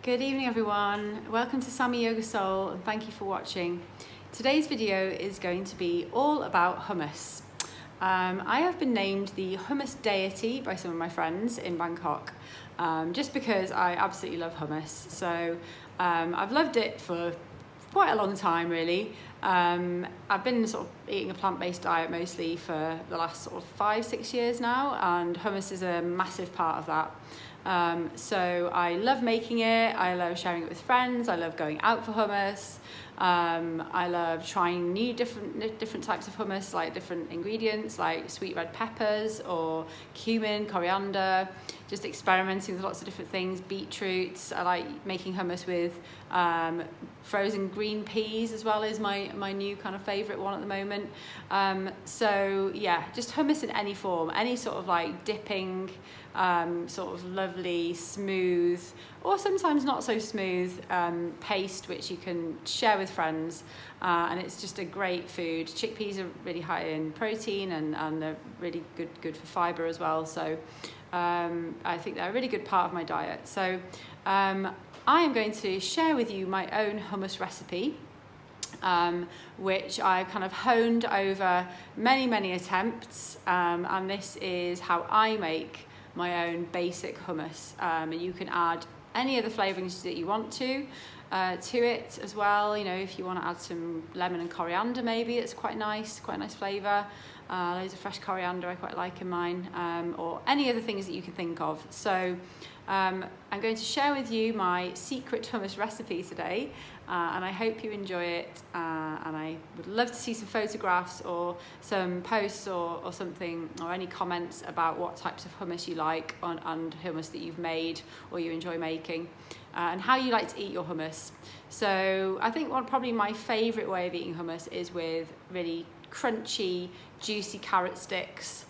Good evening everyone, welcome to Sammy Yoga Soul and thank you for watching. Today's video is going to be all about hummus. I have been named the hummus deity by some of my friends in Bangkok just because I absolutely love hummus. So I've loved it for quite a long time really. I've been sort of eating a plant-based diet mostly for the last sort of 5-6 years now, and hummus is a massive part of that. So I love making it, I love sharing it with friends, I love going out for hummus, I love trying new different types of hummus, like different ingredients like sweet red peppers or cumin, coriander, just experimenting with lots of different things, beetroots. I like making hummus with frozen green peas as well, is my new kind of favourite one at the moment. So yeah, just hummus in any form, any sort of like dipping, sort of lovely, smooth, or sometimes not so smooth paste which you can share with friends, and it's just a great food. Chickpeas are really high in protein and they're really good for fibre as well, so I think they're a really good part of my diet. So I am going to share with you my own hummus recipe, which I kind of honed over many attempts, and this is how I make my own basic hummus, and you can add any other flavourings that you want to it as well. You know, if you want to add some lemon and coriander, maybe it's quite nice flavour. Loads of fresh coriander I quite like in mine, or any other things that you can think of. So I'm going to share with you my secret hummus recipe today, and I hope you enjoy it, and I would love to see some photographs or some posts or something, or any comments about what types of hummus you like and hummus that you've made or you enjoy making, and how you like to eat your hummus. So I think probably my favourite way of eating hummus is with really crunchy, juicy carrot sticks.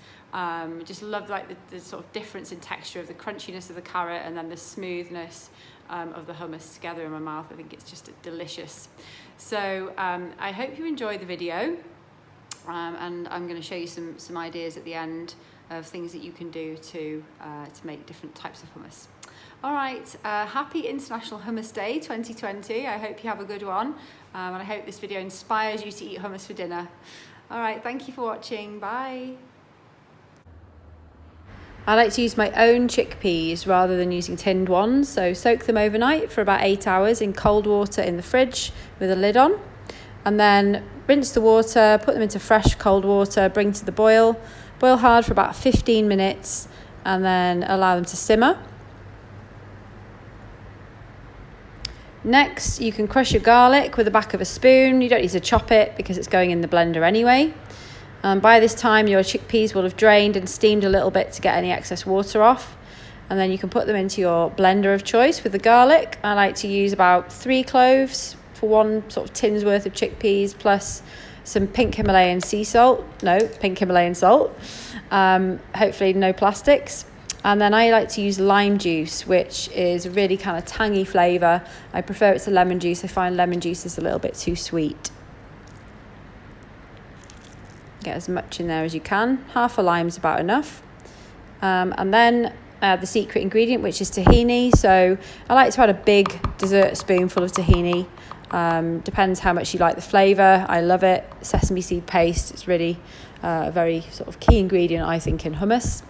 Just love like the sort of difference in texture of the crunchiness of the carrot and then the smoothness of the hummus together in my mouth. I think it's just delicious. So I hope you enjoy the video, and I'm going to show you some ideas at the end of things that you can do to make different types of hummus. All right, happy International Hummus Day 2020. I hope you have a good one, and I hope this video inspires you to eat hummus for dinner. All right, thank you for watching. Bye. I like to use my own chickpeas rather than using tinned ones, so soak them overnight for about 8 hours in cold water in the fridge with a lid on, and then rinse the water, put them into fresh cold water, bring to the boil hard for about 15 minutes, and then allow them to simmer. Next, you can crush your garlic with the back of a spoon. You don't need to chop it because it's going in the blender anyway. By this time, your chickpeas will have drained and steamed a little bit to get any excess water off. And then you can put them into your blender of choice with the garlic. I like to use about 3 cloves for one sort of tin's worth of chickpeas, plus some pink Himalayan salt. Hopefully no plastics. And then I like to use lime juice, which is a really kind of tangy flavour. I prefer it to lemon juice. I find lemon juice is a little bit too sweet. Get as much in there as you can. Half a lime is about enough. And then the secret ingredient, which is tahini. So I like to add a big dessert spoonful of tahini. Depends how much you like the flavour. I love it. Sesame seed paste. It's really a very sort of key ingredient, I think, in hummus.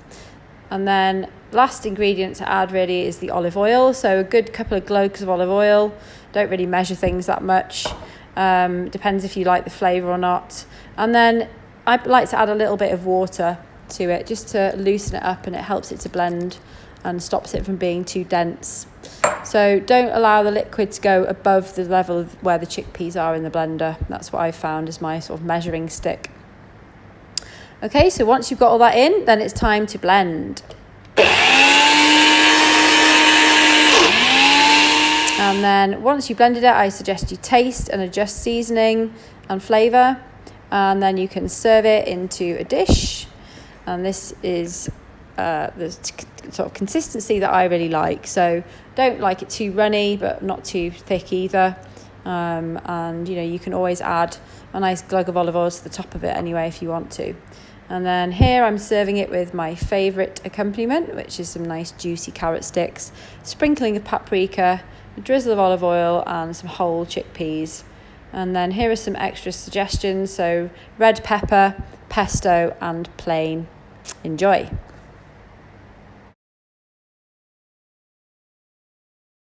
And then last ingredient to add really is the olive oil. So a good couple of globes of olive oil. Don't really measure things that much. Depends if you like the flavour or not. And then I like to add a little bit of water to it just to loosen it up, and it helps it to blend and stops it from being too dense. So don't allow the liquid to go above the level of where the chickpeas are in the blender. That's what I've found as my sort of measuring stick. Okay, so once you've got all that in, then it's time to blend. And then once you've blended it, I suggest you taste and adjust seasoning and flavour. And then you can serve it into a dish. And this is the sort of consistency that I really like. So don't like it too runny, but not too thick either. And you know, you can always add a nice glug of olive oil to the top of it anyway if you want to. And then here I'm serving it with my favourite accompaniment, which is some nice juicy carrot sticks, sprinkling of paprika, a drizzle of olive oil and some whole chickpeas. And then here are some extra suggestions. So red pepper, pesto and plain. Enjoy.